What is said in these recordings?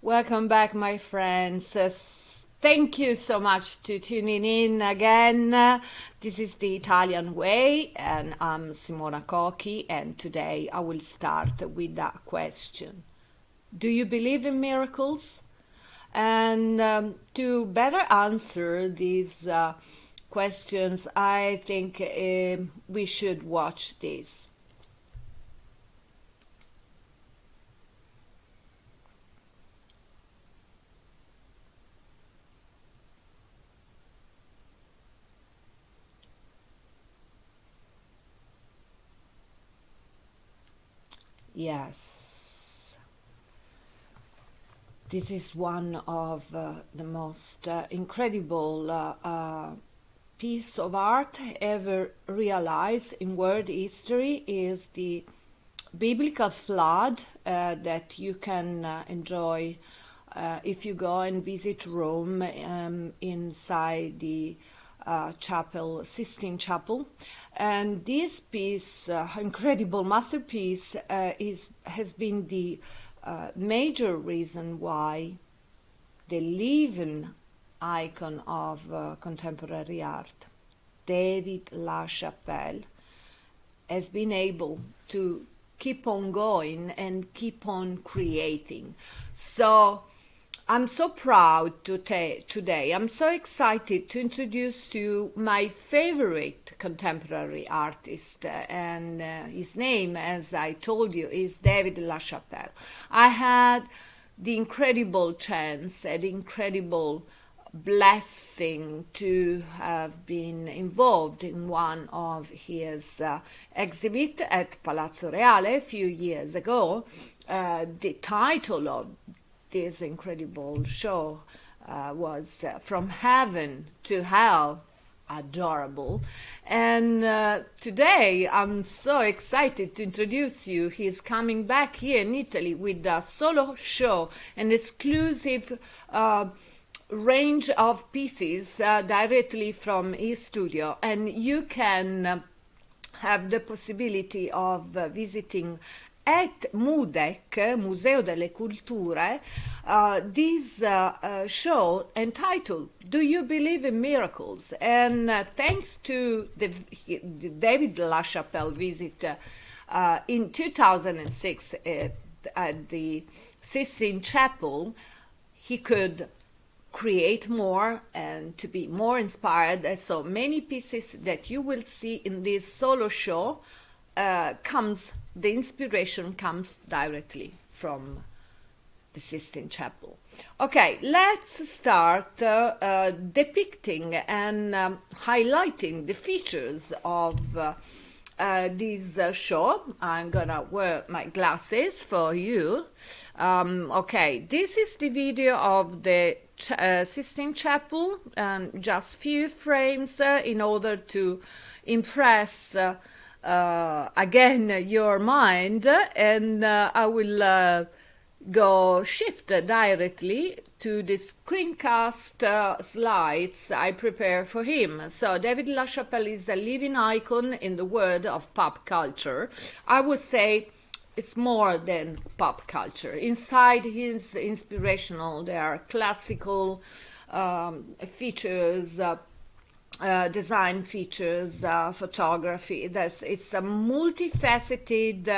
Welcome back, my friends. Thank you so much to tuning in again. This is the Italian way, and I'm Simona Cochi, and today I will start with that question. Do you believe in miracles? And to better answer these questions, I think we should watch this. Yes, this is one of the most incredible piece of art ever realized in world history. Is the biblical flood that you can enjoy if you go and visit Rome inside the chapel, Sistine Chapel. And this piece, incredible masterpiece, has been the major reason why the living icon of contemporary art, David Lachapelle, has been able to keep on going and keep on creating. So I'm so proud today. I'm so excited to introduce you my favorite contemporary artist, and his name, as I told you, is David Lachapelle. I had the incredible chance and incredible blessing to have been involved in one of his exhibits at Palazzo Reale a few years ago. The title of this incredible show was From Heaven to Hell. Adorable. And today I'm so excited to introduce you. He's coming back here in Italy with a solo show, an exclusive range of pieces directly from his studio, and you can have the possibility of visiting at Mudec, Museo delle Culture, this show entitled "Do You Believe in Miracles?" And thanks to the David Lachapelle visit in 2006 at the Sistine Chapel, he could create more and to be more inspired. And so many pieces that you will see in this solo show the inspiration comes directly from the Sistine Chapel. Okay, let's start depicting and highlighting the features of this show. I'm gonna wear my glasses for you. Okay, this is the video of the Sistine Chapel, and just few frames in order to impress again your mind, and I will go shift directly to the screencast slides I prepare for him. So David Lachapelle is a living icon in the world of pop culture. I would say it's more than pop culture. Inside his inspirational, there are classical features, design features, photography. It's a multifaceted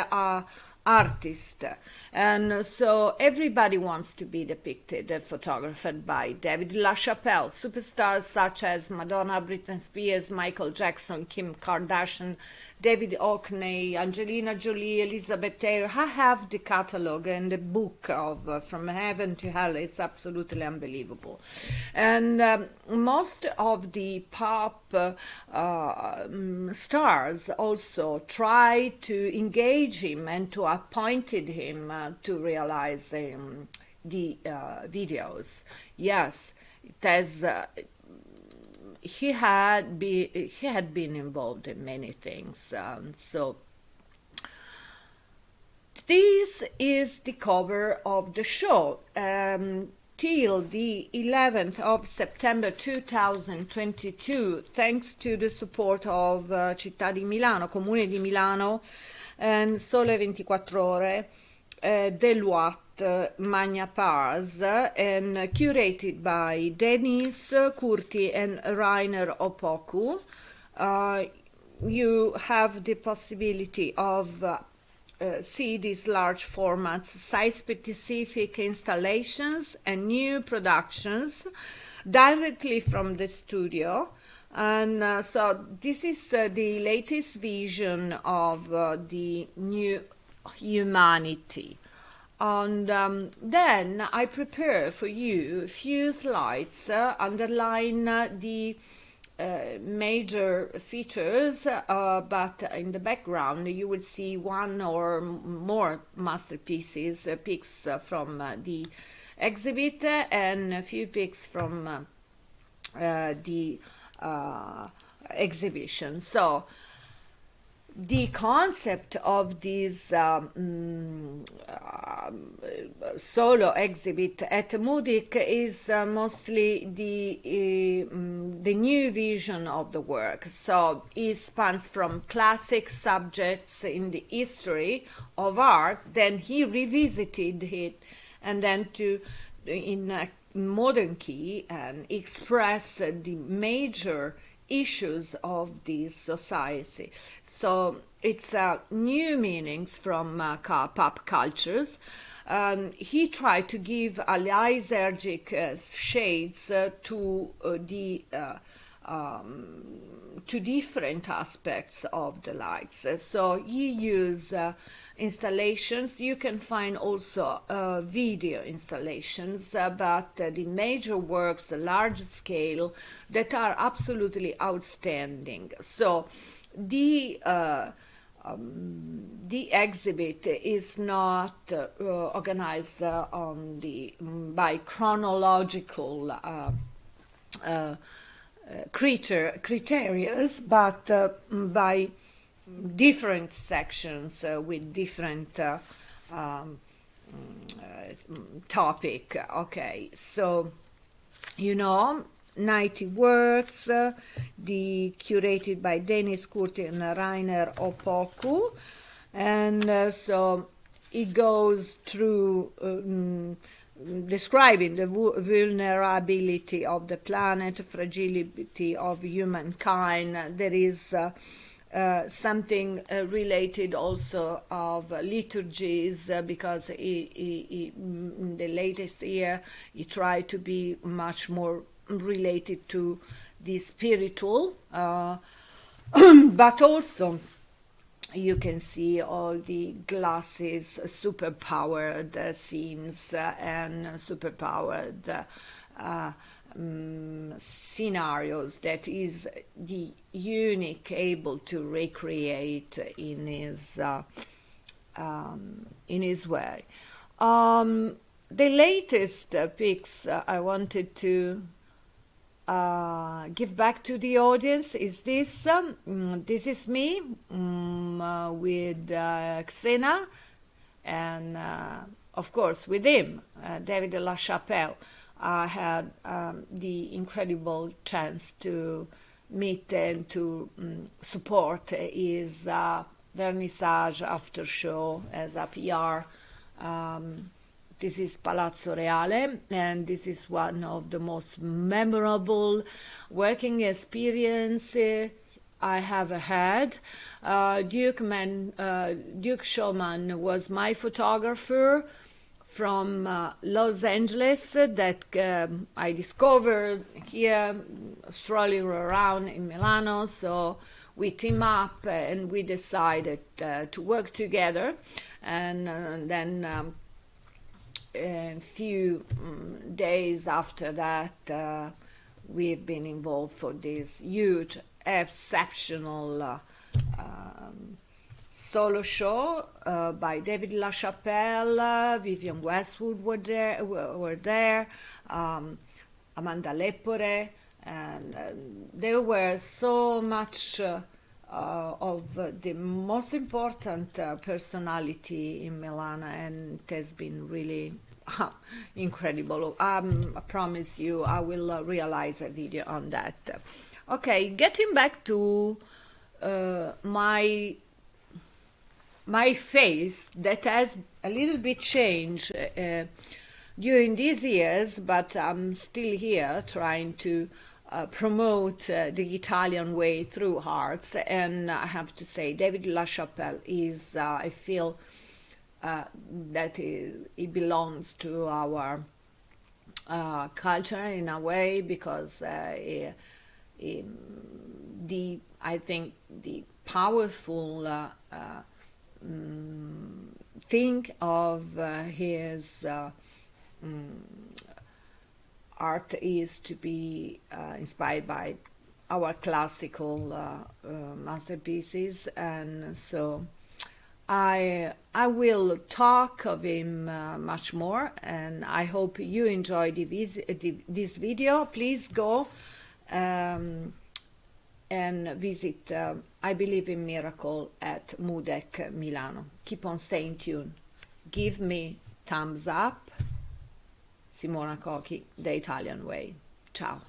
artist, and so everybody wants to be depicted, photographed by David Lachapelle. Superstars such as Madonna, Britney Spears, Michael Jackson, Kim Kardashian, David Hockney, Angelina Jolie, Elizabeth Taylor. I have the catalog and the book of From Heaven to Hell. It's absolutely unbelievable. And most of the pop stars also try to engage him and to appointed him to realize the videos. Yes, it has. He had been involved in many things. So this is the cover of the show. Till the 11th of September 2022, thanks to the support of Città di Milano, Comune di Milano, and Sole 24 Ore, Deloitte Magna Pars and curated by Denis, Curti and Reiner Opoku. You have the possibility of see these large formats, site-specific installations and new productions directly from the studio. And so this is the latest vision of the new humanity. And then I prepare for you a few slides underline the major features, but in the background you will see one or more masterpieces, pics from the exhibit and a few pics from the exhibition. So the concept of this solo exhibit at Mudec is mostly the new vision of the work. So it spans from classic subjects in the history of art, then he revisited it, and then to in a modern key and express the major issues of this society. So it's new meanings from pop cultures. He tried to give a lysergic shades to different aspects of the lights. So he used installations. You can find also video installations, but the major works, large scale, that are absolutely outstanding. So the exhibit is not organized on by chronological criteria, but by different sections with different topic. Okay, so 90 works, the curated by Denis, Curti and Reiner Opoku, and so it goes through describing the vulnerability of the planet, fragility of humankind. There is something related also of liturgies, because in the latest year he tried to be much more related to the spiritual, but also you can see all the glasses, superpowered scenes and superpowered scenarios that is the unique able to recreate in his way. The latest pics I wanted to give back to the audience is this. This is me with Xena, and of course with him, David Lachapelle. I had the incredible chance to meet and to support his vernissage after show as a PR. This is Palazzo Reale, and this is one of the most memorable working experiences I have had. Duke Showman was my photographer from Los Angeles that I discovered here strolling around in Milano. So we team up and we decided to work together, and then a few days after that we've been involved for this huge, exceptional solo show by David Lachapelle. Vivian Westwood were there, Amanda Lepore, and there were so much of the most important personality in Milan, and it has been really incredible. I promise you I will realize a video on that. Okay, getting back to my my face that has a little bit changed during these years, but I'm still here trying to promote the Italian way through arts. And I have to say, David Lachapelle is, I feel that it belongs to our culture in a way, because I think the powerful thing of his art is to be inspired by our classical masterpieces, and so I will talk of him much more, and I hope you enjoy this video. Please go and visit I Believe in Miracle at Mudec Milano. Keep on staying tuned. Give me thumbs up. Simona Cochi, The Italian Way. Ciao.